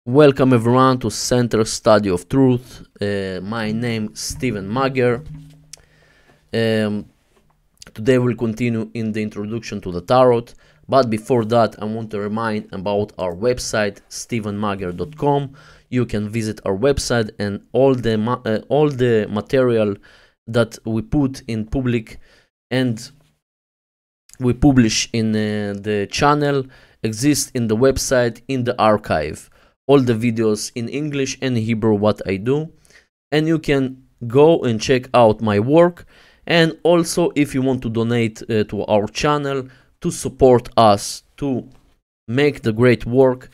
Welcome everyone to Center Study of Truth. My name is Stephen Mager. Today we'll continue in the introduction to the Tarot, but before that I want to remind about our website stephenmager.com. You can visit our website and all the material that we put in public and we publish in the channel exists in the website in the archive. All the videos in English and Hebrew what I do, and you can go and check out my work. And also if you want to donate to our channel to support us to make the great work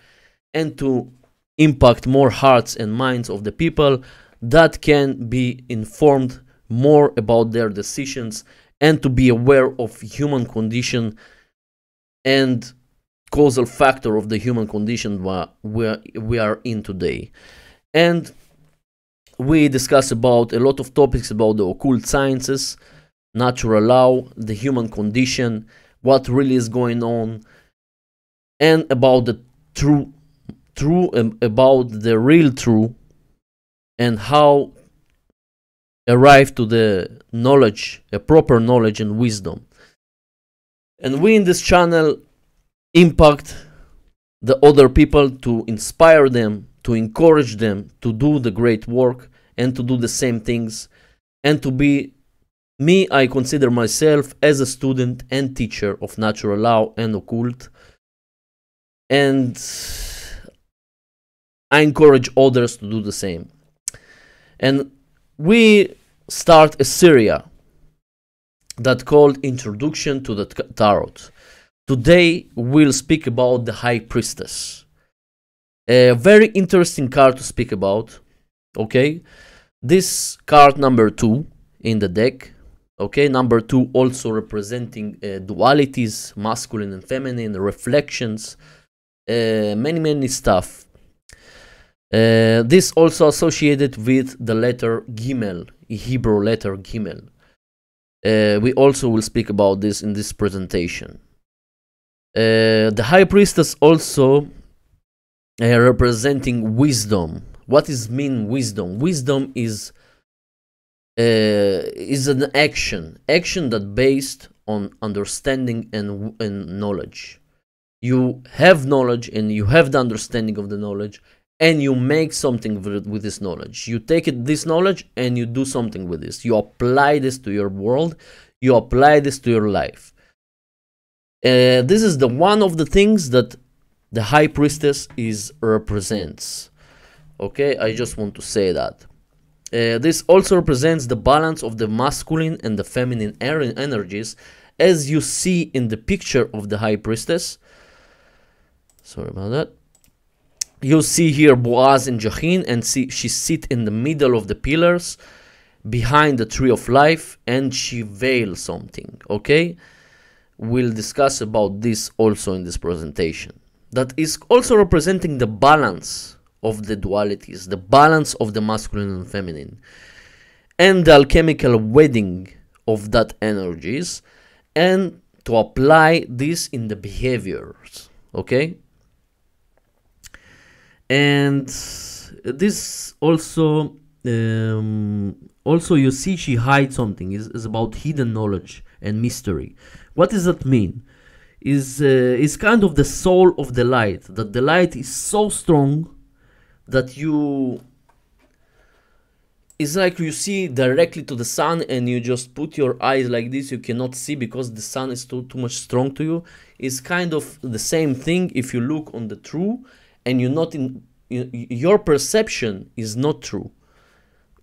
and to impact more hearts and minds of the people that can be informed more about their decisions and to be aware of human condition and causal factor of the human condition we are in today. And we discuss about a lot of topics about the occult sciences, natural law, the human condition, what really is going on, and about the about the real true, and how arrive to the knowledge, a proper knowledge and wisdom. And we in this channel impact the other people to inspire them, to encourage them to do the great work and to do the same things, and to be me. I consider myself as a student and teacher of natural law and occult, and I encourage others to do the same. And we start a series that called Introduction to the Tarot. Today we'll speak about the High Priestess. A very interesting card to speak about. Okay, this card number 2 in the deck. Okay, number 2 also representing dualities, masculine and feminine, reflections, many stuff. This also associated with the letter Gimel, Hebrew letter Gimel. We also will speak about this in this presentation. The High Priestess also representing wisdom. What is mean wisdom? Wisdom is an action that based on understanding and knowledge. You have knowledge and you have the understanding of the knowledge, and you make something with this knowledge. You take this knowledge and you do something with this. You apply this to your world. You apply this to your life. This is the one of the things that the High Priestess represents. Okay, I just want to say that. This also represents the balance of the masculine and the feminine energies, as you see in the picture of the High Priestess. Sorry about that. You see here Boaz and Jachin, and she sits in the middle of the pillars behind the tree of life, and she veils something. Okay, we'll discuss about this also in this presentation. That is also representing the balance of the dualities, the balance of the masculine and feminine, and the alchemical wedding of that energies, and to apply this in the behaviors. Okay, and this also you see she hides something. Is about hidden knowledge and mystery. What does that mean? Is kind of the soul of the light, that the light is so strong that it's like you see directly to the sun and you just put your eyes like this, you cannot see because the sun is too much strong to you. It's kind of the same thing if you look on the true and you're not in your perception is not true.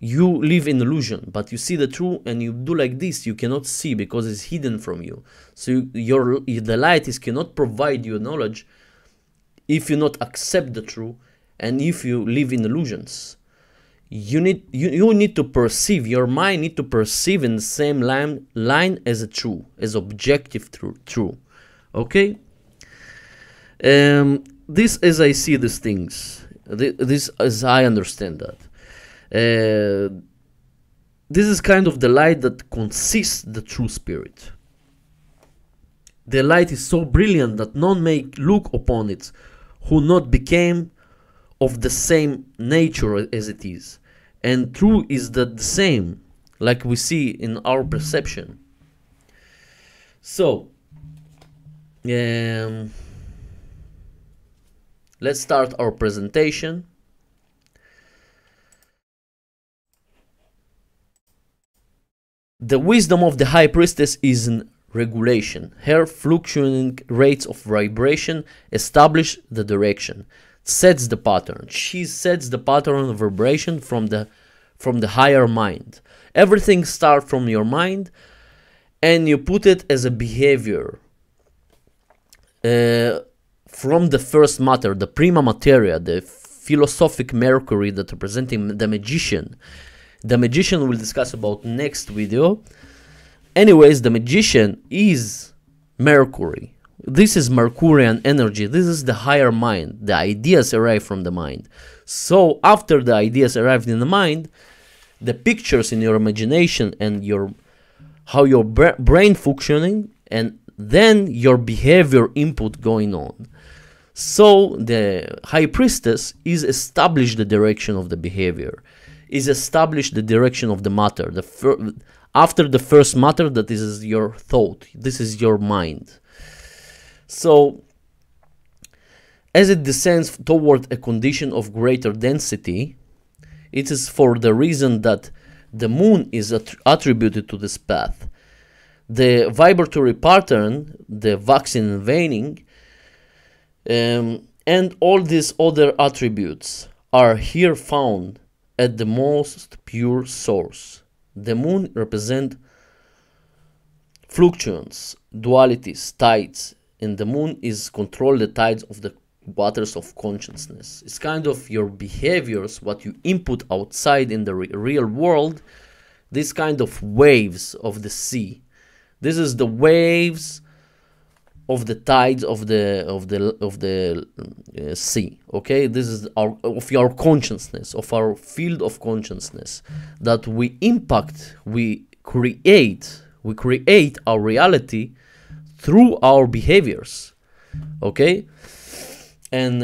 You live in illusion, but you see the true and you do like this, you cannot see because it's hidden from you. So the light cannot provide you knowledge if you not accept the true, and if you live in illusions. You need to perceive, your mind need to perceive in the same line as a true, as objective true. Okay? This as I see these things, this as I understand that. This is kind of the light that consists the true spirit. The light is so brilliant that none may look upon it who not became of the same nature as it is, and true is that the same, like we see in our perception. So let's start our presentation. The wisdom of the High Priestess is in regulation. Her fluctuating rates of vibration establish the direction, sets the pattern. She sets the pattern of vibration from the higher mind. Everything starts from your mind, and you put it as a behavior from the first matter, the prima materia, the philosophic Mercury that representing the magician. The magician we'll discuss about next video. Anyways, the magician is Mercury. This is Mercurian energy. This is the higher mind. The ideas arrive from the mind. So after the ideas arrived in the mind, the pictures in your imagination and how your brain functioning, and then your behavior input going on. So the High Priestess is establish the direction of the behavior, is establish the direction of the matter. After the first matter, that is your thought. This is your mind. So as it descends toward a condition of greater density, it is for the reason that the moon is attributed to this path. The vibratory pattern, the waxing and waning, and all these other attributes are here found at the most pure source. The moon represents fluctuations, dualities, tides, and the moon is control the tides of the waters of consciousness. It's kind of your behaviors, what you input outside in the real world, this kind of waves of the sea. This is the waves of the tides of the sea. Okay, this is of your consciousness, of our field of consciousness that we impact, we create our reality through our behaviors. Okay, and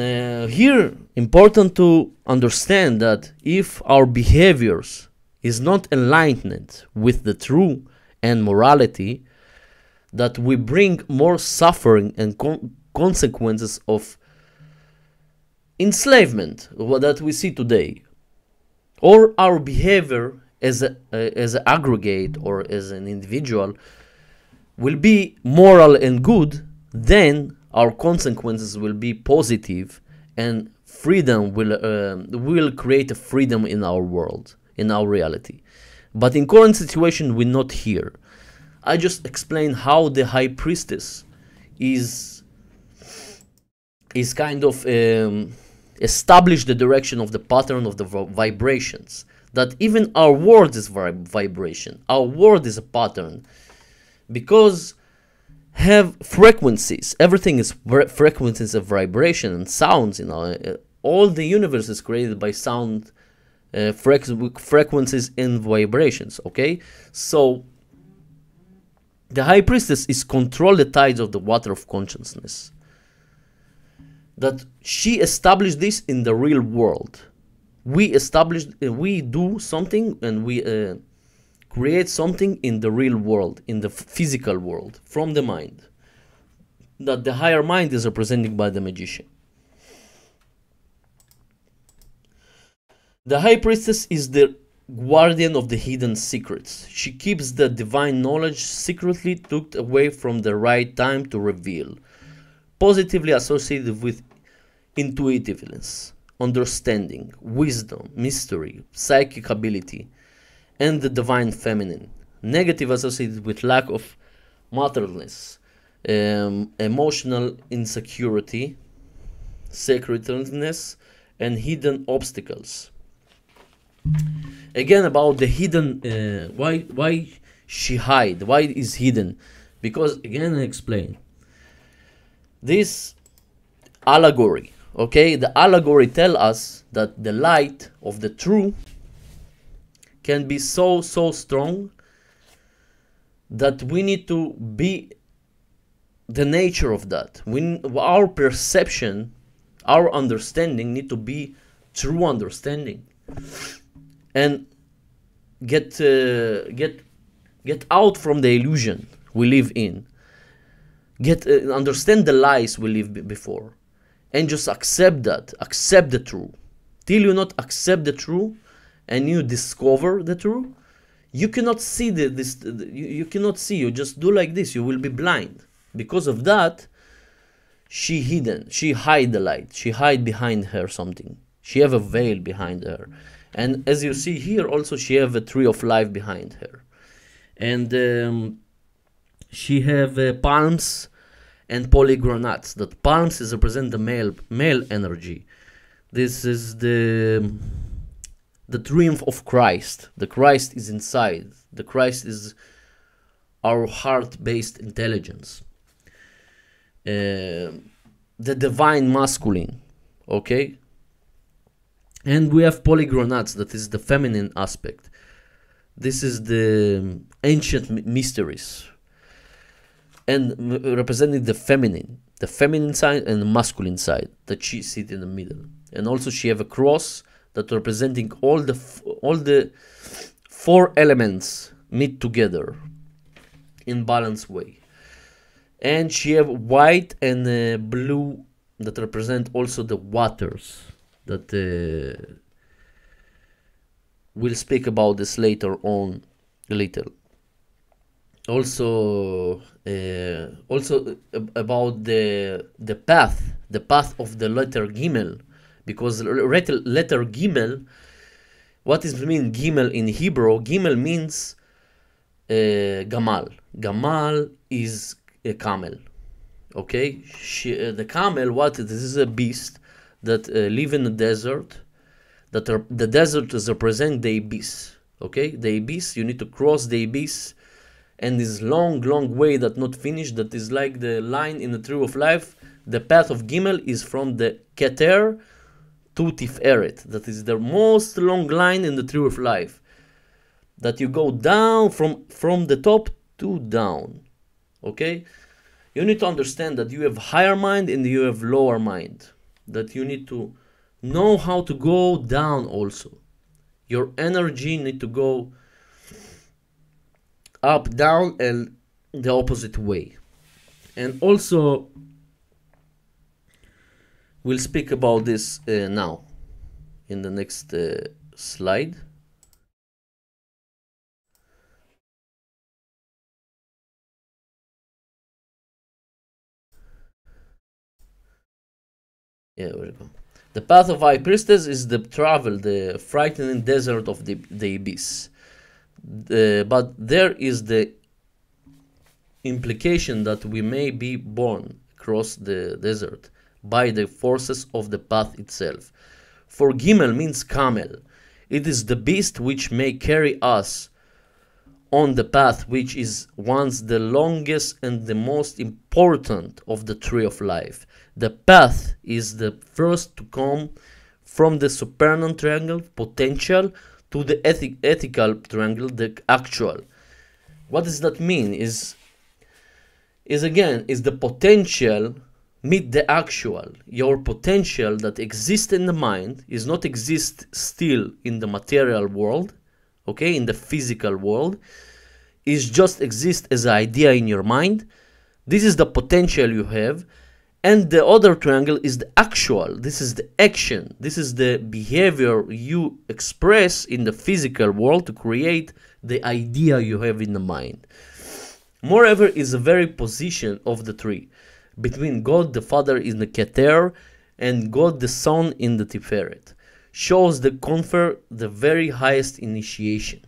here important to understand that if our behaviors is not aligned with the true and morality, that we bring more suffering and consequences of enslavement that we see today, or our behavior as an aggregate or as an individual will be moral and good, then our consequences will be positive, and freedom will create a freedom in our world, in our reality. But in current situation, we're not here. I just explained how the High Priestess is kind of establish the direction of the pattern of the vibrations. That even our world is vibration. Our world is a pattern, because have frequencies. Everything is frequencies of vibration and sounds. You know, all the universe is created by sound, frequencies and vibrations. Okay, so the High Priestess is control the tides of the water of consciousness. That she established this in the real world. We do something, and we create something in the real world, in the physical world, from the mind. That the higher mind is represented by the magician. The High Priestess is the guardian of the hidden secrets. She keeps the divine knowledge secretly tucked away from the right time to reveal. Positively associated with intuitiveness, understanding, wisdom, mystery, psychic ability, and the divine feminine. Negative associated with lack of materness, emotional insecurity, sacredness, and hidden obstacles. Again, about the hidden, why she hide, why is hidden? Because again, I explain this allegory. Okay, the allegory tell us that the light of the true can be so strong that we need to be the nature of that. Our perception, our understanding need to be true understanding, and get out from the illusion we live in. Understand the lies we live before, and just accept that. Accept the truth. Till you not accept the truth, and you discover the truth, you cannot see you cannot see. You just do like this. You will be blind. Because of that, she hidden. She hide the light. She hide behind her something. She have a veil behind her, and as you see here, also she have a tree of life behind her, and she have palms and polygranates. That palms is represent the male energy. This is the triumph of Christ. The Christ is inside. The Christ is our heart-based intelligence. The divine masculine, okay? And we have polygranates, that is the feminine aspect. This is the ancient mysteries, and representing the feminine side and the masculine side, that she sit in the middle. And also she have a cross that representing all the four elements meet together in balanced way. And she have white and blue that represent also the waters, that we'll speak about this later on a little. Also about the path of the letter Gimel, because letter Gimel, what does it mean Gimel in Hebrew? Gimel means Gamal. Gamal is a camel. Okay, the camel, what this is a beast that live in the desert. That the desert is represent the abyss. Okay, the abyss. You need to cross the abyss, and this long way that not finished. That is like the line in the tree of life. The path of Gimel is from the Keter to Tiferet. That is the most long line in the tree of life. That you go down from the top to down. Okay, you need to understand that you have higher mind and you have lower mind. That you need to know how to go down also. Your energy need to go up, down, and the opposite way. And also, we'll speak about this now in the next slide. Yeah, there we go. The path of High Priestess is the travel, the frightening desert of the abyss. But there is the implication that we may be born across the desert by the forces of the path itself. For Gimel means camel. It is the beast which may carry us on the path, which is once the longest and the most important of the tree of life. The path is the first to come from the supernal triangle, potential, to the ethical triangle, the actual. What does that mean? Is the potential meet the actual. Your potential that exists in the mind is not exist still in the material world, okay, in the physical world, is just exist as an idea in your mind. This is the potential you have. And the other triangle is the actual. This is the action. This is the behavior you express in the physical world to create the idea you have in the mind. Moreover, is a very position of the tree between God the Father in the Keter and God the Son in the Tiferet. Shows the confer the very highest initiation.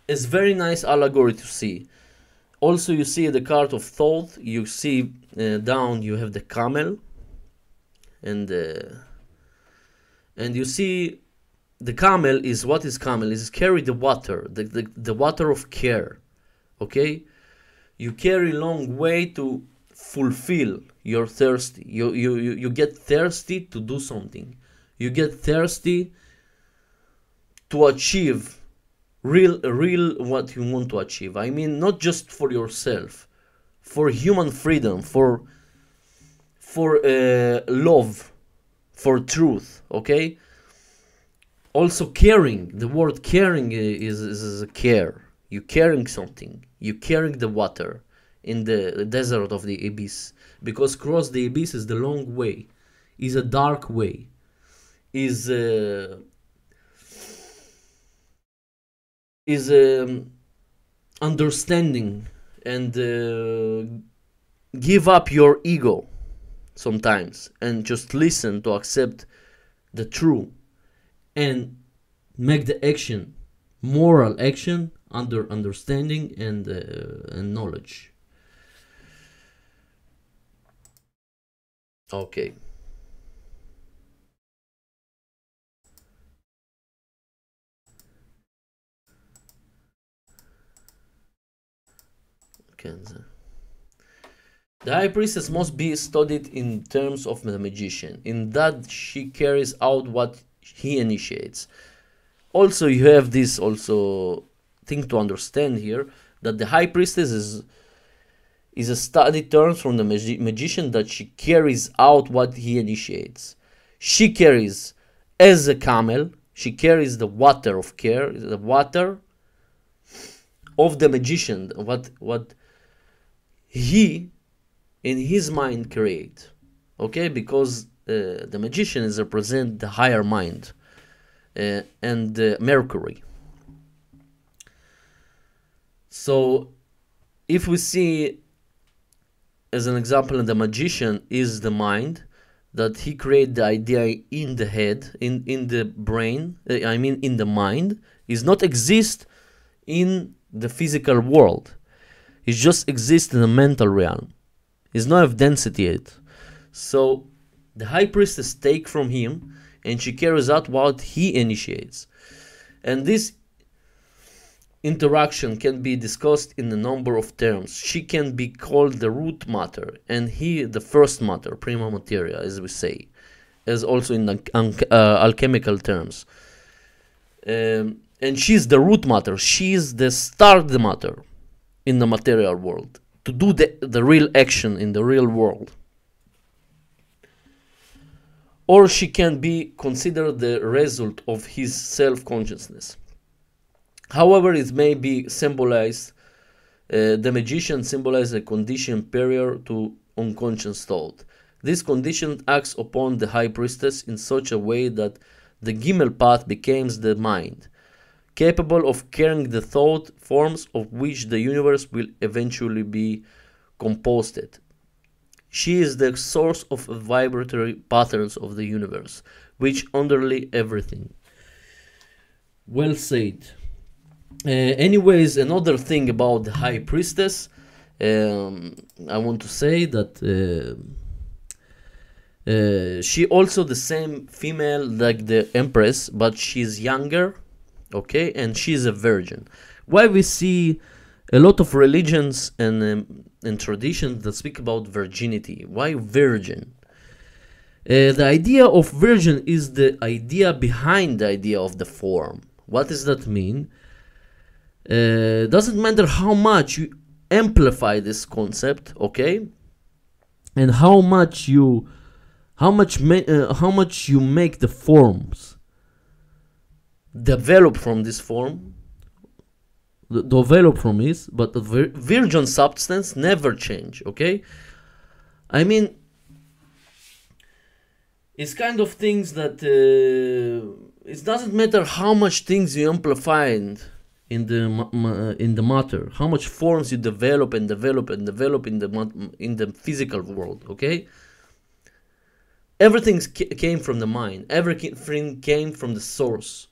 It's very nice allegory to see. Also, you see the cart of thought. You see down you have the camel, and you see the camel is, what is camel? Is carry the water, the water of care. Okay, you carry long way to fulfill your thirsty. You get thirsty to do something. You get thirsty to achieve real what you want to achieve. I mean, not just for yourself, for human freedom, for love, for truth, okay? Also caring, the word caring is a care. You're carrying something, you're carrying the water in the desert of the abyss, because cross the abyss is the long way, is a dark way, is understanding, and give up your ego sometimes and just listen to accept the true and make the action, moral action, under understanding and knowledge. Okay. The high priestess must be studied in terms of the magician, in that she carries out what he initiates. Also, you have this also thing to understand here, that the high priestess is a study term from the magician, that she carries out what he initiates. She carries, as a camel, she carries the water of care, the water of the magician, what he in his mind create, okay? Because the magician is represent the higher mind and Mercury. So if we see as an example, the magician is the mind, that he create the idea in the head, in the brain, I mean in the mind, is not exist in the physical world. It just exists in the mental realm. It's not of density yet. So the high priestess take from him and she carries out what he initiates. And this interaction can be discussed in a number of terms. She can be called the root matter, and he the first matter, prima materia, as we say, as also in alchemical terms. And she's the root matter. She's the start matter in the material world, to do the real action in the real world. Or she can be considered the result of his self-consciousness. However, it may be symbolized, the magician symbolizes a condition superior to unconscious thought. This condition acts upon the high priestess in such a way that the Gimel path becomes the mind, capable of carrying the thought forms of which the universe will eventually be composed. She is the source of vibratory patterns of the universe, which underlie everything. Well said. Anyways, another thing about the high priestess, I want to say that she also the same female like the empress, but she's younger, okay, and she's a virgin. Why we see a lot of religions and traditions that speak about virginity? Why virgin? The idea of virgin is the idea behind the idea of the form. What does that mean? Doesn't matter how much you amplify this concept, okay, and how much you make the forms develop from this form, develop from this, but the virgin substance never change, okay? I mean, it's kind of things that it doesn't matter how much things you amplify in the matter, how much forms you develop in the physical world, okay? Everything came from the mind. Everything came from the source,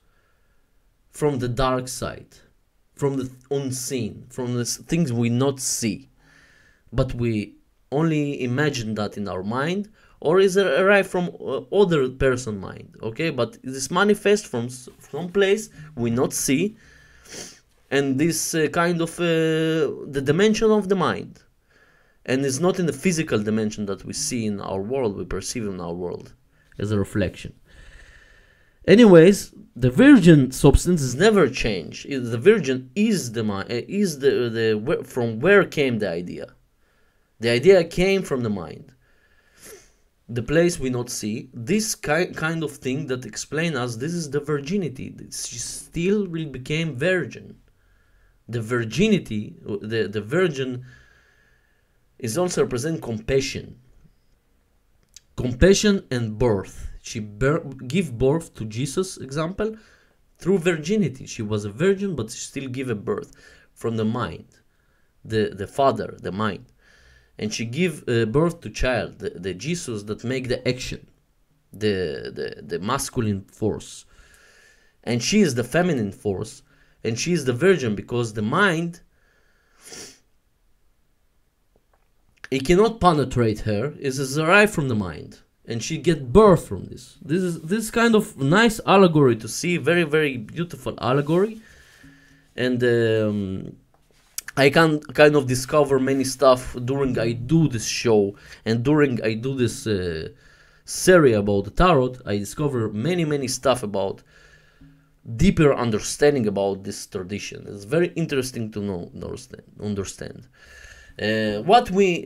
from the dark side, from the unseen, from the things we not see, but we only imagine that in our mind, or is it arrived from other person mind, okay? But this manifests from some place we not see, and this kind of the dimension of the mind, and it's not in the physical dimension that we see in our world, we perceive in our world as a reflection. Anyways, the virgin substance is never changed. The virgin is the mind, is the from where came the idea. The idea came from the mind. the place we not see, this kind of thing that explain us this is the virginity. She still will become virgin. The virginity, the virgin is also represent compassion. Compassion and birth. She give birth to Jesus, example, through virginity. She was a virgin, but she still give a birth from the mind, the father, the mind. And she give birth to child, the Jesus that make the action, the masculine force. And she is the feminine force, and she is the virgin because the mind, it cannot penetrate her, it is derived from the mind. And she get birth from this. This is kind of nice allegory to see, very, very beautiful allegory. And I can kind of discover many stuff during I do this show and during I do this series about the tarot. I discover many stuff about deeper understanding about this tradition. It's very interesting to know, understand. What we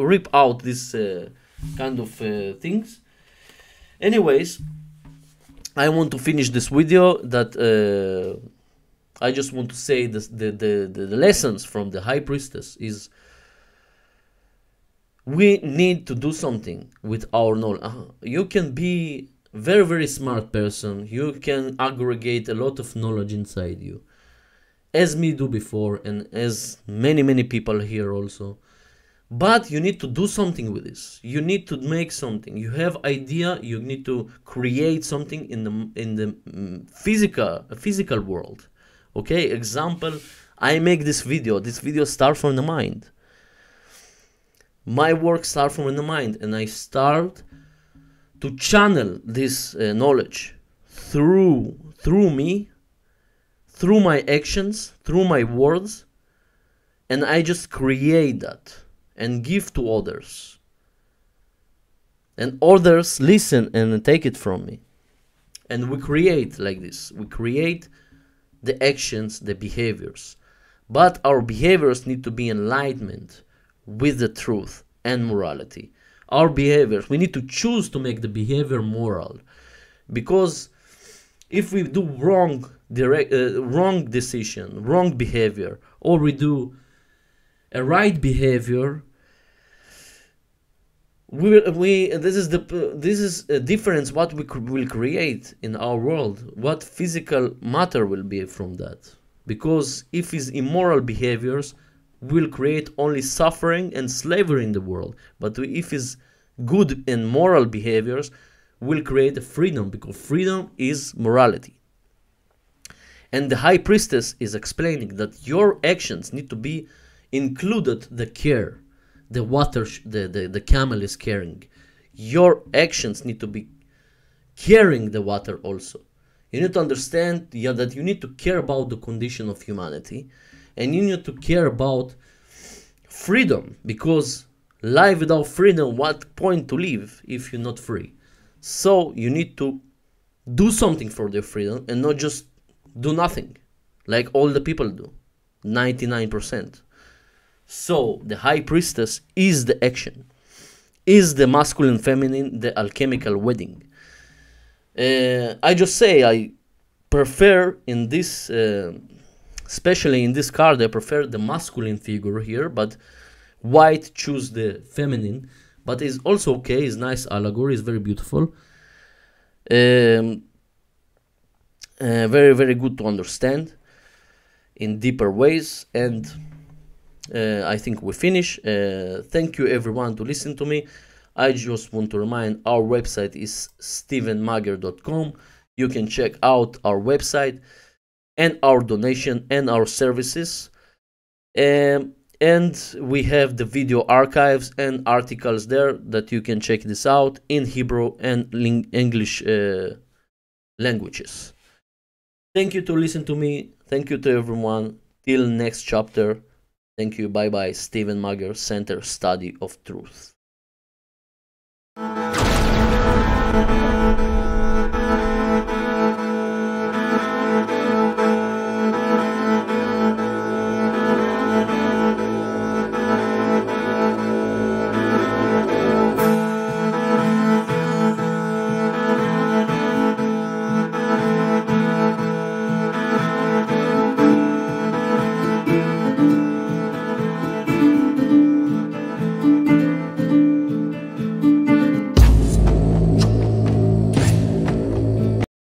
rip out this kind of things. Anyways, I want to finish this video that. I just want to say this, the lessons from the High Priestess is we need to do something with our knowledge. You can be very, very smart person. You can aggregate a lot of knowledge inside you, as me do before, and as many people here also. But you need to do something with this. You need to make something. You have idea. You need to create something in the physical world. Okay, example, I make this video. This video starts from the mind. My work starts from the mind, and I start to channel this knowledge through me, through my actions, through my words, and I just create that and give to others. And others listen and take it from me. And we create like this. We create the actions, the behaviors. But our behaviors need to be in alignment with the truth and morality. Our behaviors, we need to choose to make the behavior moral. Because if we do wrong decision, wrong behavior, or we do a right behavior, this is a difference what we will create in our world, what physical matter will be from that. Because if it's immoral behaviors, will create only suffering and slavery in the world. But if it's good and moral behaviors, will create a freedom, because freedom is morality. And the High Priestess is explaining that your actions need to be included the care. The water the camel is carrying. Your actions need to be carrying the water also. You need to understand that you need to care about the condition of humanity, and you need to care about freedom, because life without freedom, what point to live if you're not free? So you need to do something for their freedom and not just do nothing like all the people do, 99%. So the High Priestess is the action, is the masculine feminine, the alchemical wedding. I just say I prefer in this, especially in this card, I prefer the masculine figure here, but white choose the feminine, but it's also okay, it's nice allegory, it's very beautiful. Very, very good to understand in deeper ways. And I think we finish. Thank you everyone to listen to me. I just want to remind our website is stevenmager.com. You can check out our website and our donation and our services. And we have the video archives and articles there that you can check this out in Hebrew and English languages. Thank you to listen to me. Thank you to everyone. Till next chapter. Thank you. Bye bye. Steven Mager, Center Study of Truth.